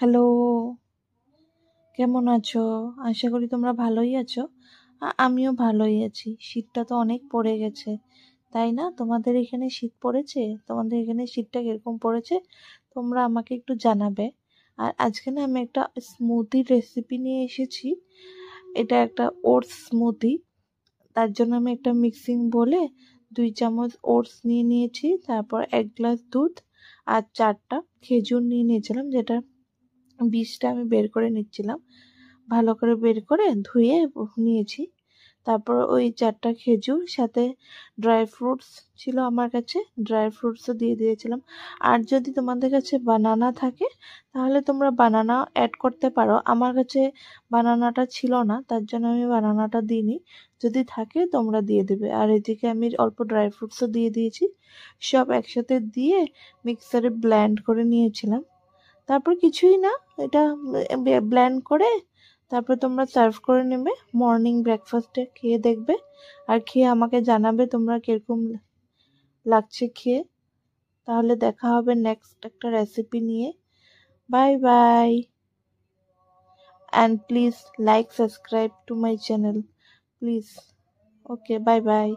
Hello, কেমন আছো? আশা করি তোমরা ভালোই আছো। আমিও ভালোই আছি। শীতটা তো অনেক পড়ে গেছে, তাই না? তোমাদের এখানে শীত পড়েছে? তোমাদের এখানে শীতটা কিরকম পড়েছে তোমরা আমাকে একটু জানাবে। আর আজকে না আমি একটা স্মুদির রেসিপি নিয়ে এসেছি। এটা একটা ওটস স্মুদি। তার জন্য আমি একটা মিক্সিং বলে 2 চামচ ওটস নিয়ে নিয়েছি, তারপর 1 গ্লাস দুধ আর 4টা খেজুর নিয়ে নিয়েছিলাম, যেটা বীজটা আমি বের করে নিচ্ছিলাম। ভালো করে বের করে ধুয়ে নিয়েছি। তারপর ওই 4টা খেজুর, সাথে ড্রাই ফ্রুটস ছিল আমার কাছে, ড্রাই ফ্রুটসও দিয়ে দিয়েছিলাম। আর যদি তোমাদের কাছে বানানা থাকে তাহলে তোমরা বানানা অ্যাড করতে পারো। আমার কাছে বানানাটা ছিল না, তার জন্য আমি বানানাটা দিইনি। যদি থাকে তোমরা দিয়ে দেবে। আর এদিকে আমি অল্প ড্রাই ফ্রুটসও দিয়ে দিয়েছি। সব একসাথে দিয়ে মিক্সারে ব্লেন্ড করে নিয়েছিলাম। তারপর কিছুই না, এটা ব্লেন্ড করে তারপর তোমরা সার্ভ করে নেবে। মর্নিং ব্রেকফাস্টে খেয়ে দেখবে, আর খেয়ে আমাকে জানাবে তোমরা কিরকম লাগছে খেয়ে। তাহলে দেখা হবে নেক্সট একটা রেসিপি নিয়ে। Bye bye, and please like subscribe to my channel please. Okay, bye bye.